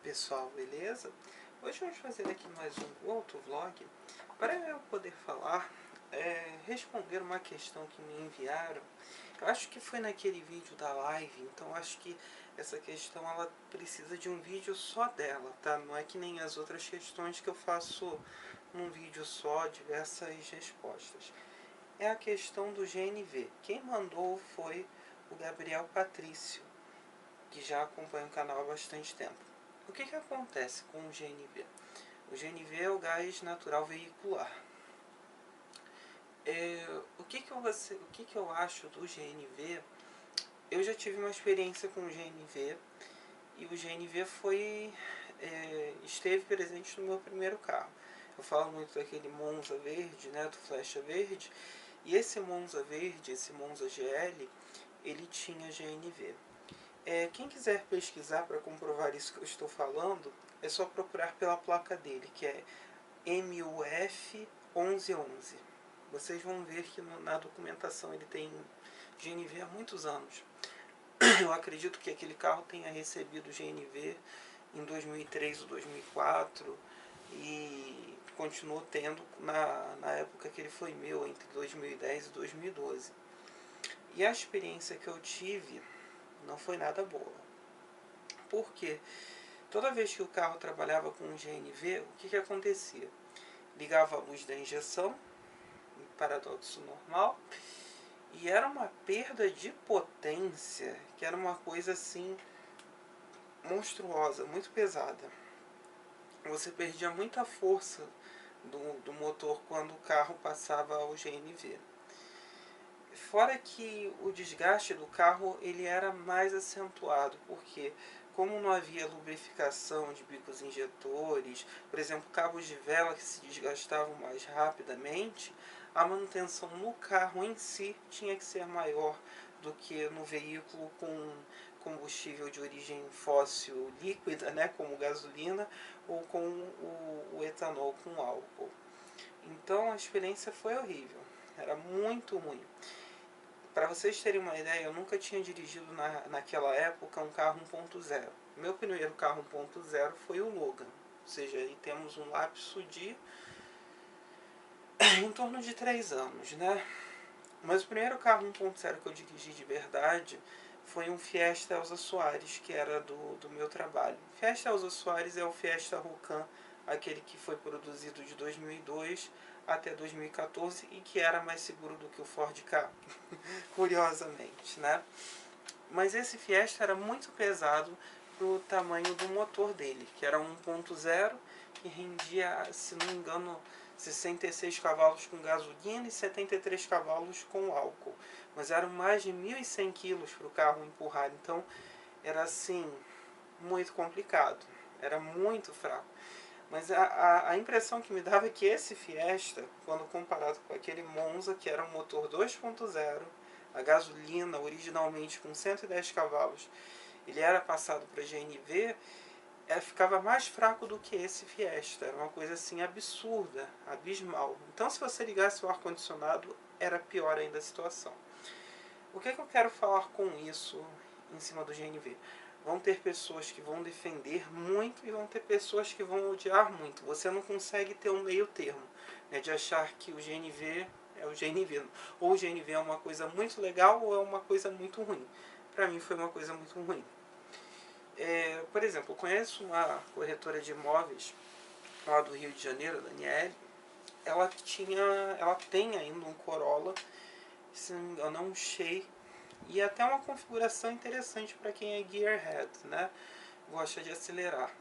pessoal, beleza? Hoje vamos fazer aqui mais um outro vlog para eu poder falar, responder uma questão que me enviaram. Eu acho que foi naquele vídeo da live, então acho que essa questão ela precisa de um vídeo só dela, tá? Não é que nem as outras questões que eu faço num vídeo só, diversas respostas. É a questão do GNV. Quem mandou foi o Gabriel Patrício, que já acompanha o canal há bastante tempo. O que acontece com o GNV? O GNV é o gás natural veicular. O que eu acho do GNV? Eu já tive uma experiência com o GNV e o GNV esteve presente no meu primeiro carro. Eu falo muito daquele Monza verde, né, do Flecha verde, e esse Monza verde, esse Monza GL, ele tinha GNV. Quem quiser pesquisar para comprovar isso que eu estou falando, é só procurar pela placa dele, que é MUF 1111. Vocês vão ver que na documentação ele tem GNV há muitos anos. Eu acredito que aquele carro tenha recebido GNV em 2003 ou 2004 e continuou tendo na época que ele foi meu, entre 2010 e 2012. E a experiência que eu tive não foi nada boa. Por quê? Toda vez que o carro trabalhava com GNV, o que acontecia? Ligava a luz da injeção, em paradoxo normal, e era uma perda de potência, que era uma coisa assim monstruosa, muito pesada. Você perdia muita força do motor quando o carro passava ao GNV. Fora que o desgaste do carro ele era mais acentuado, porque como não havia lubrificação de bicos injetores, por exemplo, cabos de vela que se desgastavam mais rapidamente, a manutenção no carro em si tinha que ser maior do que no veículo com combustível de origem fóssil líquida, né, como gasolina, ou com o etanol com álcool. Então a experiência foi horrível, era muito ruim. Para vocês terem uma ideia, eu nunca tinha dirigido naquela época um carro 1.0. Meu primeiro carro 1.0 foi o Logan. Ou seja, aí temos um lapso de em torno de 3 anos, né? Mas o primeiro carro 1.0 que eu dirigi de verdade foi um Fiesta Elsa Soares, que era do meu trabalho. Fiesta Elsa Soares é o Fiesta Roucan, aquele que foi produzido de 2002 até 2014 e que era mais seguro do que o Ford Ka, curiosamente, né? Mas esse Fiesta era muito pesado pro tamanho do motor dele, que era 1.0, que rendia, se não me engano, 66 cavalos com gasolina e 73 cavalos com álcool. Mas eram mais de 1.100 quilos para o carro empurrar, então era assim, muito complicado, era muito fraco. Mas a impressão que me dava é que esse Fiesta, quando comparado com aquele Monza, que era um motor 2.0, a gasolina originalmente com 110 cavalos, ele era passado para GNV, ficava mais fraco do que esse Fiesta. Era uma coisa assim absurda, abismal. Então se você ligasse o ar-condicionado, era pior ainda a situação. O que eu quero falar com isso em cima do GNV? Vão ter pessoas que vão defender muito e vão ter pessoas que vão odiar muito. Você não consegue ter um meio termo, né, de achar que o GNV é o GNV. Ou o GNV é uma coisa muito legal ou é uma coisa muito ruim. Para mim foi uma coisa muito ruim. Por exemplo, eu conheço uma corretora de imóveis lá do Rio de Janeiro, a Daniele. Ela tem ainda um Corolla, se não me engano é um Shay, e até uma configuração interessante para quem é gearhead, né? Gosta de acelerar.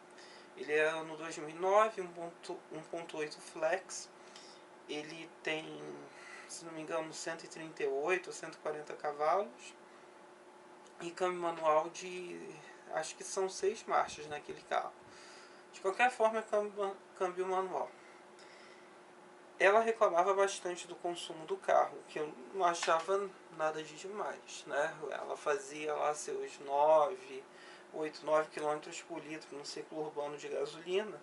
Ele é ano 2009, 1.8 flex. Ele tem, se não me engano, 138 ou 140 cavalos. E câmbio manual de, acho que são 6 marchas naquele carro. De qualquer forma, é câmbio manual. Ela reclamava bastante do consumo do carro, que eu não achava nada de demais, né? Ela fazia lá seus 9 km por litro no ciclo urbano de gasolina.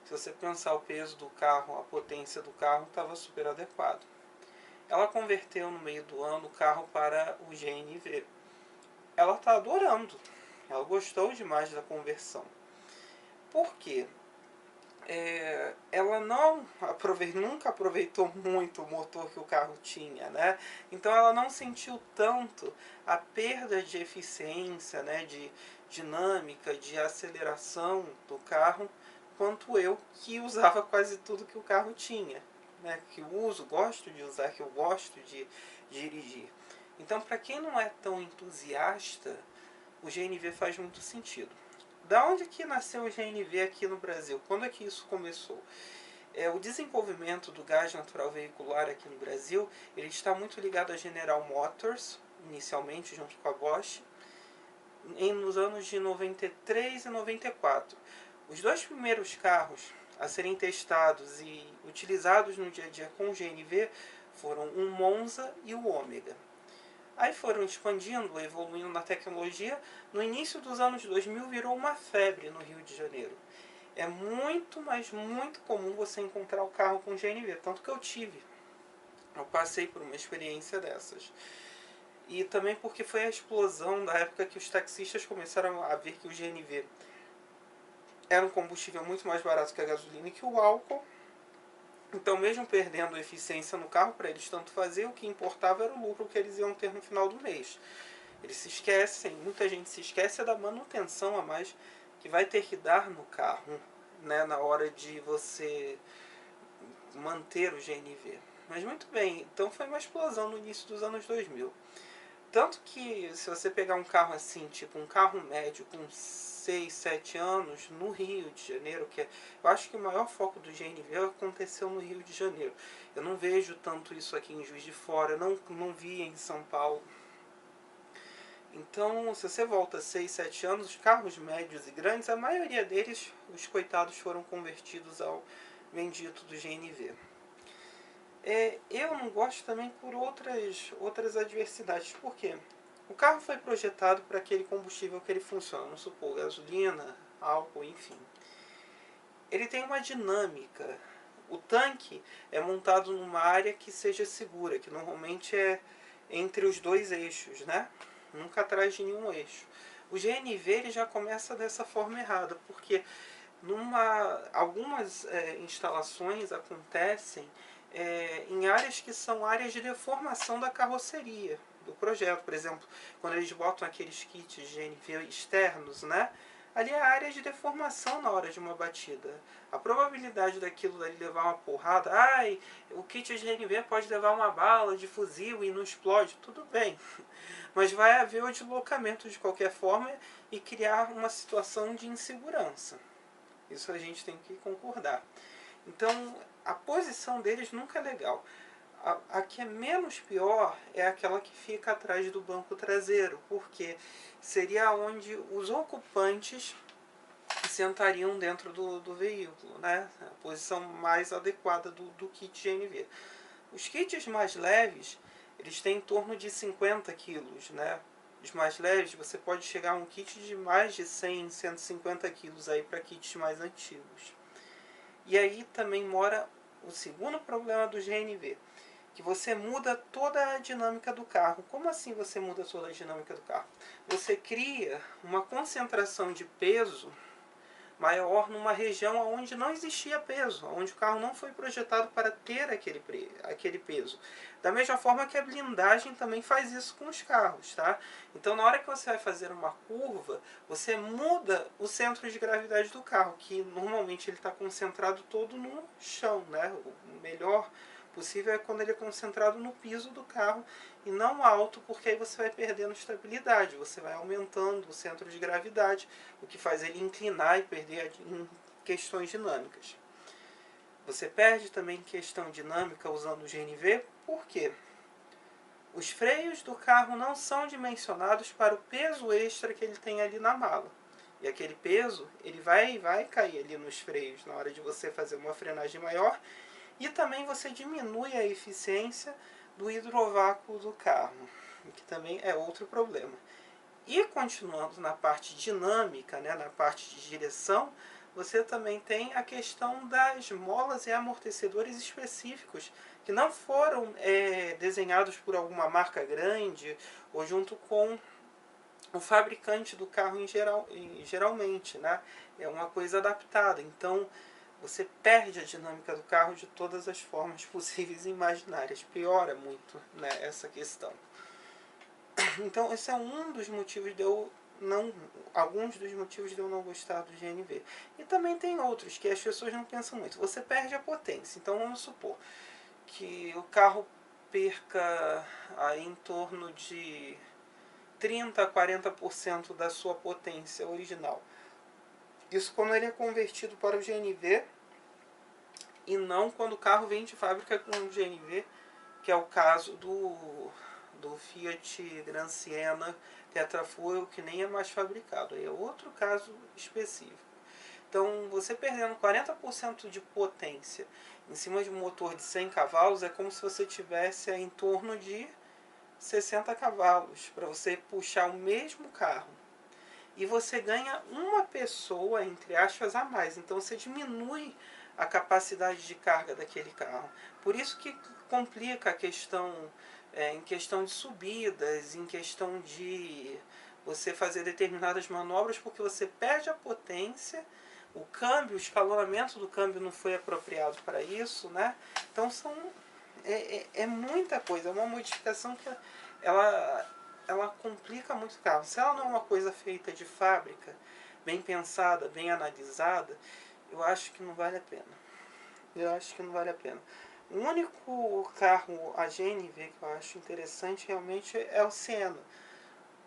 Se você pensar o peso do carro, a potência do carro, estava super adequado. Ela converteu no meio do ano o carro para o GNV. Ela está adorando, ela gostou demais da conversão. Por quê? Ela nunca aproveitou muito o motor que o carro tinha, né? Então ela não sentiu tanto a perda de eficiência, né, de dinâmica, de aceleração do carro, quanto eu, que usava quase tudo que o carro tinha, né? Que gosto de usar, que eu gosto de dirigir. Então, para quem não é tão entusiasta, o GNV faz muito sentido. Da onde que nasceu o GNV aqui no Brasil? Quando é que isso começou? O desenvolvimento do gás natural veicular aqui no Brasil, ele está muito ligado à General Motors, inicialmente junto com a Bosch, nos anos de 93 e 94. Os dois primeiros carros a serem testados e utilizados no dia a dia com o GNV foram o Monza e o Ômega. Aí foram expandindo, evoluindo na tecnologia. No início dos anos 2000 virou uma febre no Rio de Janeiro. É muito, mas muito comum você encontrar o carro com GNV, tanto que eu tive. Eu passei por uma experiência dessas. E também porque foi a explosão da época que os taxistas começaram a ver que o GNV era um combustível muito mais barato que a gasolina e que o álcool. Então, mesmo perdendo eficiência no carro, para eles tanto fazer, o que importava era o lucro que eles iam ter no final do mês. Eles se esquecem, muita gente se esquece da manutenção a mais que vai ter que dar no carro, né, na hora de você manter o GNV. Mas muito bem, então foi uma explosão no início dos anos 2000. Tanto que se você pegar um carro assim, tipo um carro médio com 6, 7 anos, no Rio de Janeiro, eu acho que o maior foco do GNV aconteceu no Rio de Janeiro. Eu não vejo tanto isso aqui em Juiz de Fora, não vi em São Paulo. Então, se você volta 6, 7 anos, os carros médios e grandes, a maioria deles, os coitados, foram convertidos ao bendito do GNV. Eu não gosto também por outras adversidades. Por quê? O carro foi projetado para aquele combustível que ele funciona, vamos supor, gasolina, álcool, enfim. Ele tem uma dinâmica. O tanque é montado numa área que seja segura, que normalmente é entre os dois eixos, né? Nunca atrás de nenhum eixo. O GNV ele já começa dessa forma errada, porque algumas instalações acontecem em áreas que são áreas de deformação da carroceria do projeto. Por exemplo, quando eles botam aqueles kits de GNV externos, né? Ali é a área de deformação na hora de uma batida. A probabilidade daquilo dali levar uma porrada, o kit de GNV pode levar uma bala de fuzil e não explode, tudo bem. Mas vai haver o deslocamento de qualquer forma e criar uma situação de insegurança. Isso a gente tem que concordar. Então, a posição deles nunca é legal. A que é menos pior é aquela que fica atrás do banco traseiro, porque seria onde os ocupantes sentariam dentro do veículo, né? A posição mais adequada do kit GNV. Os kits mais leves, eles têm em torno de 50 quilos, né? Os mais leves, você pode chegar a um kit de mais de 100, 150 quilos aí para kits mais antigos. E aí também mora o segundo problema do GNV, que você muda toda a dinâmica do carro. Como assim você muda toda a dinâmica do carro? Você cria uma concentração de peso maior numa região onde não existia peso, onde o carro não foi projetado para ter aquele peso. Da mesma forma que a blindagem também faz isso com os carros, tá? Então, na hora que você vai fazer uma curva, você muda o centro de gravidade do carro, que normalmente ele está concentrado todo no chão, né? O melhor possível é quando ele é concentrado no piso do carro e não alto, porque aí você vai perdendo estabilidade, você vai aumentando o centro de gravidade, o que faz ele inclinar e perder em questões dinâmicas. Você perde também questão dinâmica usando o GNV, por quê? Os freios do carro não são dimensionados para o peso extra que ele tem ali na mala. E aquele peso, ele vai cair ali nos freios na hora de você fazer uma frenagem maior. E também você diminui a eficiência do hidrovácuo do carro, que também é outro problema. E continuando na parte dinâmica, né, na parte de direção, você também tem a questão das molas e amortecedores específicos, que não foram desenhados por alguma marca grande ou junto com o fabricante do carro geralmente, né? É uma coisa adaptada. Então, você perde a dinâmica do carro de todas as formas possíveis e imaginárias. Piora muito, né, essa questão. Então, esse é um dos motivos de eu não... Alguns dos motivos de eu não gostar do GNV. E também tem outros que as pessoas não pensam muito. Você perde a potência. Então, vamos supor que o carro perca aí em torno de 30 a 40% da sua potência original. Isso quando ele é convertido para o GNV e não quando o carro vem de fábrica com o GNV, que é o caso do Fiat Gran Siena Tetrafoil, que nem é mais fabricado. Aí é outro caso específico. Então, você perdendo 40% de potência em cima de um motor de 100 cavalos é como se você tivesse em torno de 60 cavalos para você puxar o mesmo carro. E você ganha uma pessoa, entre aspas, a mais. Então você diminui a capacidade de carga daquele carro. Por isso que complica a questão, em questão de subidas, em questão de você fazer determinadas manobras, porque você perde a potência, o câmbio, o escalonamento do câmbio não foi apropriado para isso, né? Então é muita coisa, é uma modificação que ela complica muito o carro. Se ela não é uma coisa feita de fábrica, bem pensada, bem analisada, eu acho que não vale a pena. Eu acho que não vale a pena. O único carro a GNV que eu acho interessante realmente é o Siena.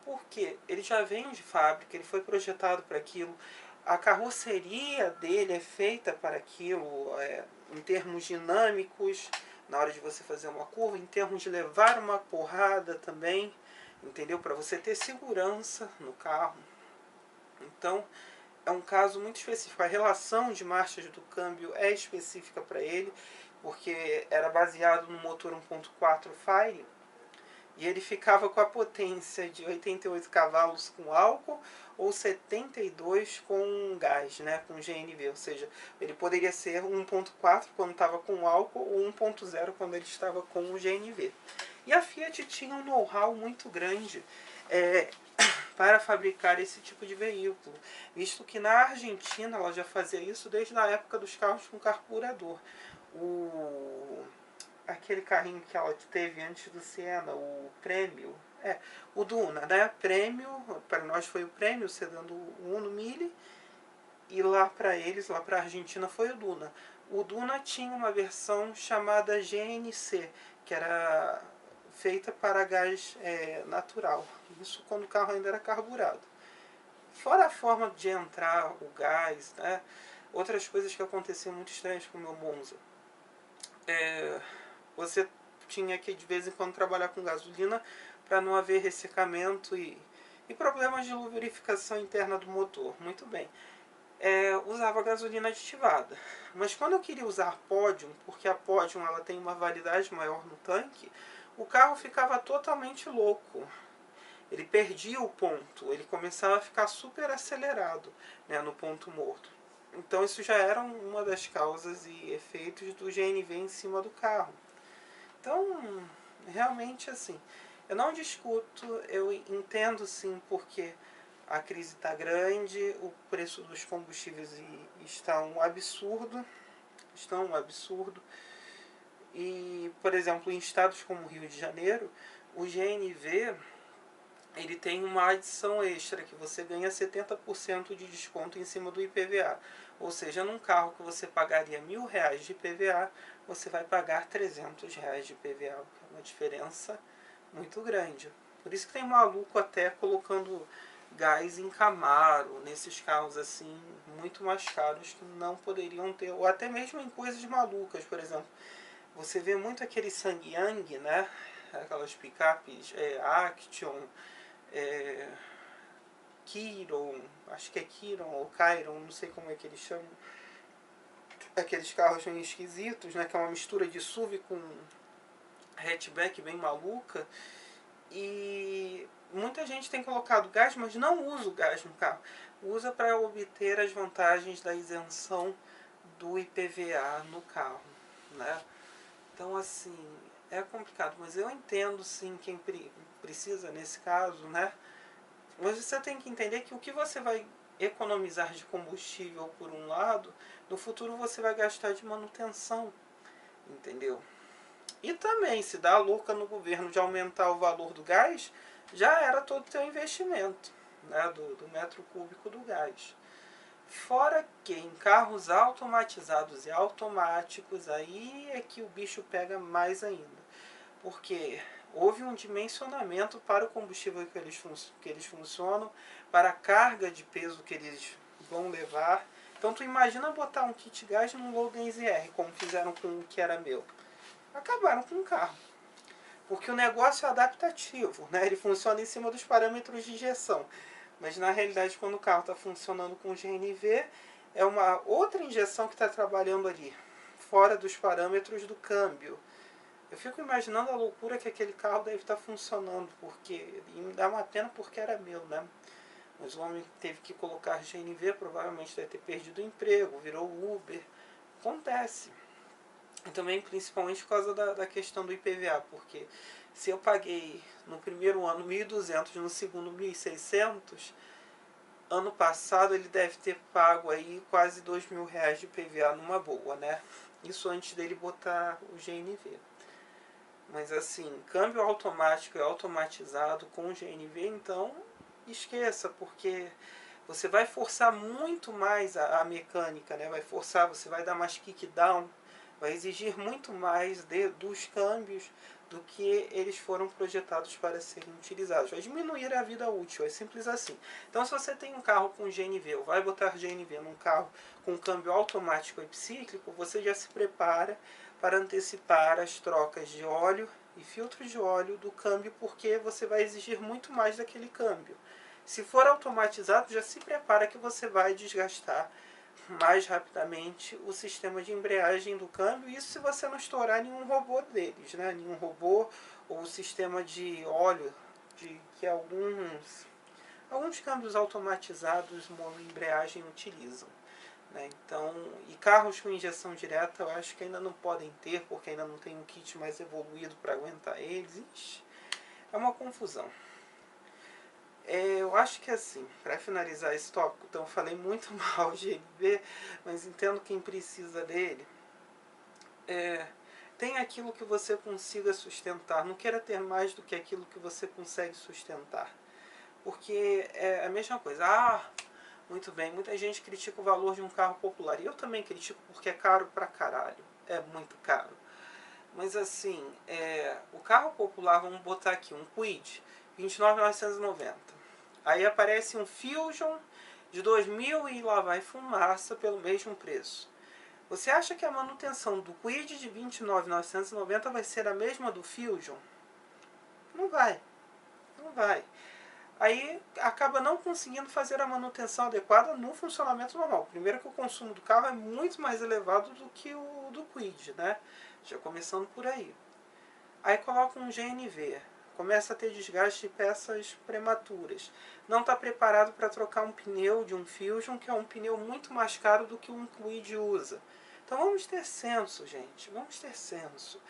Porque ele já vem de fábrica, ele foi projetado para aquilo. A carroceria dele é feita para aquilo, em termos dinâmicos, na hora de você fazer uma curva, em termos de levar uma porrada também, entendeu? Para você ter segurança no carro. Então, é um caso muito específico. A relação de marchas do câmbio é específica para ele, porque era baseado no motor 1.4 Fire, e ele ficava com a potência de 88 cavalos com álcool ou 72 com gás, né, com GNV. Ou seja, ele poderia ser 1.4 quando estava com álcool ou 1.0 quando ele estava com o GNV. E a Fiat tinha um know-how muito grande para fabricar esse tipo de veículo, visto que na Argentina ela já fazia isso desde a época dos carros com carburador. Aquele carrinho que ela teve antes do Siena, o Prêmio, o Duna, né? Prêmio, para nós foi o Prêmio, o sedã do Uno Mille, e lá para eles, lá para a Argentina, foi o Duna. O Duna tinha uma versão chamada GNC, que era feita para gás natural. Isso quando o carro ainda era carburado. Fora a forma de entrar o gás, né? Outras coisas que aconteciam muito estranhas com o meu Monza. Você tinha que de vez em quando trabalhar com gasolina para não haver ressecamento e problemas de lubrificação interna do motor. Muito bem. Usava gasolina aditivada. Mas quando eu queria usar Podium, porque a Podium ela tem uma validade maior no tanque, o carro ficava totalmente louco. Ele perdia o ponto, ele começava a ficar super acelerado, né, no ponto morto. Então isso já era uma das causas e efeitos do GNV em cima do carro. Então, realmente assim, eu não discuto, eu entendo sim porque a crise está grande, o preço dos combustíveis está um absurdo, e, por exemplo, em estados como o Rio de Janeiro, o GNV ele tem uma adição extra, que você ganha 70% de desconto em cima do IPVA. Ou seja, num carro que você pagaria R$1.000 de IPVA, você vai pagar R$300 de IPVA, que é uma diferença muito grande. Por isso que tem maluco até colocando gás em Camaro, nesses carros assim, muito mais caros que não poderiam ter, ou até mesmo em coisas malucas, por exemplo. Você vê muito aquele Sangyang, né? Aquelas picapes Action, Kiron, acho que é Kiron ou Chiron, não sei como é que eles chamam. Aqueles carros meio esquisitos, né? Que é uma mistura de SUV com hatchback bem maluca. E muita gente tem colocado gás, mas não usa o gás no carro. Usa para obter as vantagens da isenção do IPVA no carro, né? Então, assim, é complicado, mas eu entendo sim quem precisa nesse caso, né? Mas você tem que entender que o que você vai economizar de combustível por um lado, no futuro você vai gastar de manutenção, entendeu? E também, se dá a louca no governo de aumentar o valor do gás, já era todo o teu investimento, né, do metro cúbico do gás. Fora que em carros automatizados e automáticos, aí é que o bicho pega mais ainda. Porque houve um dimensionamento para o combustível que eles funcionam, para a carga de peso que eles vão levar. Então tu imagina botar um kit gás num Logan ZR, como fizeram com o que era meu. Acabaram com o carro. Porque o negócio é adaptativo, né? Ele funciona em cima dos parâmetros de injeção. Mas na realidade, quando o carro está funcionando com GNV, é uma outra injeção que está trabalhando ali, fora dos parâmetros do câmbio. Eu fico imaginando a loucura que aquele carro deve estar funcionando, porque e me dá uma pena porque era meu, né? Mas o homem teve que colocar GNV, provavelmente deve ter perdido o emprego, virou Uber. Acontece. E também, principalmente por causa da questão do IPVA, porque se eu paguei no primeiro ano 1.200, no segundo 1.600, ano passado ele deve ter pago aí quase R$ 2.000 de IPVA numa boa, né? Isso antes dele botar o GNV. Mas assim, câmbio automático e automatizado com GNV, então esqueça, porque você vai forçar muito mais a mecânica, né? Vai forçar, você vai dar mais kickdown, vai exigir muito mais dos câmbios do que eles foram projetados para serem utilizados. Vai diminuir a vida útil, é simples assim. Então se você tem um carro com GNV, ou vai botar GNV num carro com câmbio automático e cíclico, você já se prepara para antecipar as trocas de óleo e filtro de óleo do câmbio, porque você vai exigir muito mais daquele câmbio. Se for automatizado, já se prepara que você vai desgastar mais rapidamente o sistema de embreagem do câmbio, isso se você não estourar nenhum robô deles, né? Nenhum robô ou o sistema de óleo que alguns câmbios automatizados embreagem utilizam. Né? Então, e carros com injeção direta eu acho que ainda não podem ter, porque ainda não tem um kit mais evoluído para aguentar eles. Ixi, é uma confusão. Eu acho que assim, para finalizar esse tópico, então eu falei muito mal de GNV, mas entendo quem precisa dele. Tem aquilo que você consiga sustentar, não queira ter mais do que aquilo que você consegue sustentar. Porque é a mesma coisa. Muito bem, muita gente critica o valor de um carro popular. E eu também critico porque é caro pra caralho. É muito caro. Mas assim, o carro popular, vamos botar aqui, um Kwid, 29.990. Aí aparece um Fusion de 2.000 e lá vai fumaça pelo mesmo preço. Você acha que a manutenção do Kwid de 29.990 vai ser a mesma do Fusion? Não vai. Não vai. Aí acaba não conseguindo fazer a manutenção adequada no funcionamento normal. Primeiro que o consumo do carro é muito mais elevado do que o do Kwid, né? Já começando por aí. Aí coloca um GNV, começa a ter desgaste de peças prematuras. Não está preparado para trocar um pneu de um Fusion, que é um pneu muito mais caro do que um Kwid usa. Então vamos ter senso, gente, vamos ter senso.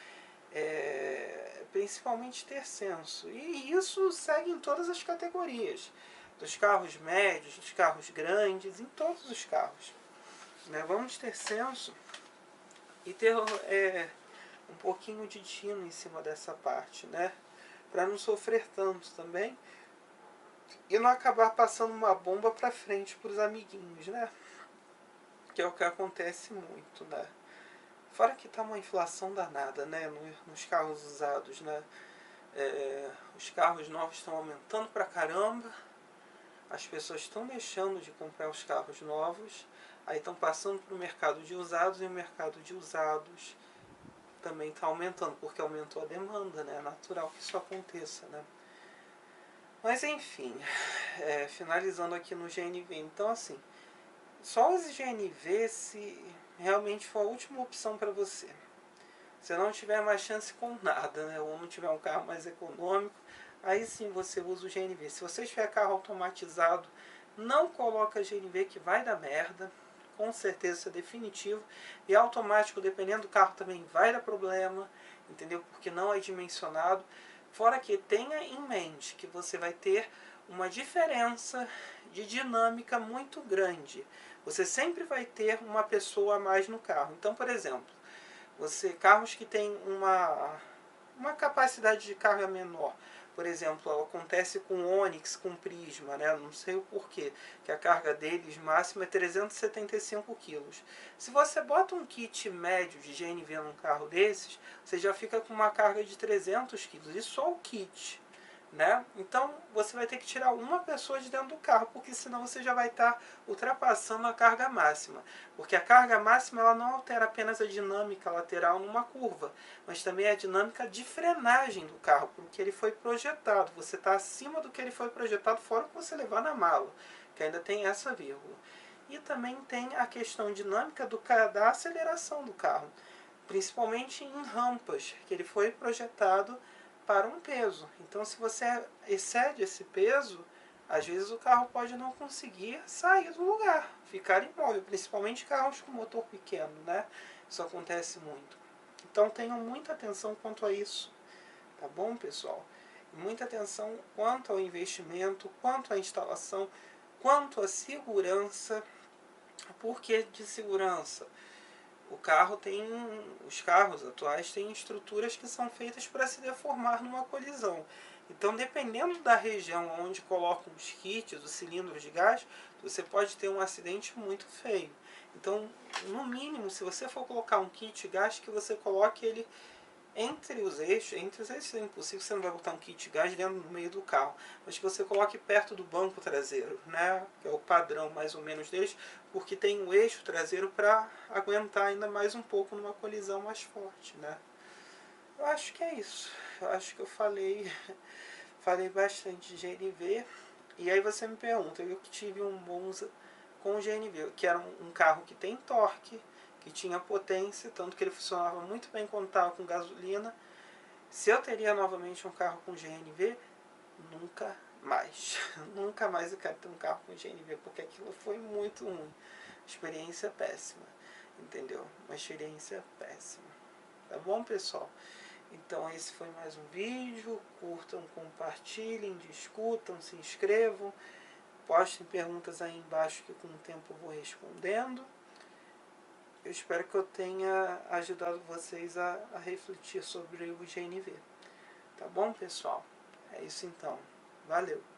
Principalmente ter senso. E isso segue em todas as categorias. Dos carros médios, dos carros grandes, em todos os carros. Né? Vamos ter senso e ter um pouquinho de tino em cima dessa parte, né? Para não sofrer tanto também e não acabar passando uma bomba para frente para os amiguinhos, né? Que é o que acontece muito, né? Fora que tá uma inflação danada, né? Nos carros usados, né? Os carros novos estão aumentando pra caramba, as pessoas estão deixando de comprar os carros novos, aí estão passando para o mercado de usados e o mercado de usados também está aumentando, porque aumentou a demanda, né? É natural que isso aconteça, né? Mas enfim, finalizando aqui no GNV, então assim, só use GNV se realmente for a última opção para você. Se não tiver mais chance com nada, né? Ou não tiver um carro mais econômico, aí sim você usa o GNV. Se você tiver carro automatizado, não coloca GNV que vai dar merda. Com certeza isso é definitivo. E automático, dependendo do carro, também vai dar problema, entendeu? Porque não é dimensionado. Fora que tenha em mente que você vai ter uma diferença de dinâmica muito grande. Você sempre vai ter uma pessoa a mais no carro. Então, por exemplo, carros que têm uma capacidade de carga menor. Por exemplo, acontece com Onix, com Prisma, né? Não sei o porquê, que a carga deles máxima é 375 kg. Se você bota um kit médio de GNV num carro desses, você já fica com uma carga de 300 kg. E só o kit. Né? Então você vai ter que tirar uma pessoa de dentro do carro, porque senão você já vai estar ultrapassando a carga máxima. Porque a carga máxima ela não altera apenas a dinâmica lateral numa curva, mas também a dinâmica de frenagem do carro, porque ele foi projetado. Você está acima do que ele foi projetado, fora o que você levar na mala, que ainda tem essa vírgula. E também tem a questão dinâmica da aceleração do carro, principalmente em rampas, que ele foi projetado para um peso. Então, se você excede esse peso, às vezes o carro pode não conseguir sair do lugar, ficar imóvel, principalmente carros com motor pequeno, né? Isso acontece muito. Então, tenham muita atenção quanto a isso, tá bom, pessoal? Muita atenção quanto ao investimento, quanto à instalação, quanto à segurança. Por que de segurança? Os carros atuais têm estruturas que são feitas para se deformar numa colisão. Então, dependendo da região onde colocam os kits, os cilindros de gás, você pode ter um acidente muito feio. Então, no mínimo, se você for colocar um kit de gás, que você coloque ele entre os eixos é impossível, você não vai botar um kit de gás dentro no meio do carro, mas que você coloque perto do banco traseiro, né? Que é o padrão mais ou menos deles, porque tem o eixo traseiro para aguentar ainda mais um pouco numa colisão mais forte, né? Eu acho que é isso. Eu acho que eu falei bastante de GNV. E aí você me pergunta, eu que tive um Monza com GNV, que era um carro que tem torque, que tinha potência, tanto que ele funcionava muito bem quando estava com gasolina. Se eu teria novamente um carro com GNV, nunca mais. Nunca mais eu quero ter um carro com GNV, porque aquilo foi muito ruim. Experiência péssima, entendeu? Uma experiência péssima. Tá bom, pessoal? Então esse foi mais um vídeo. Curtam, compartilhem, discutam, se inscrevam. Postem perguntas aí embaixo que com o tempo eu vou respondendo. Eu espero que eu tenha ajudado vocês a refletir sobre o GNV. Tá bom, pessoal? É isso então. Valeu!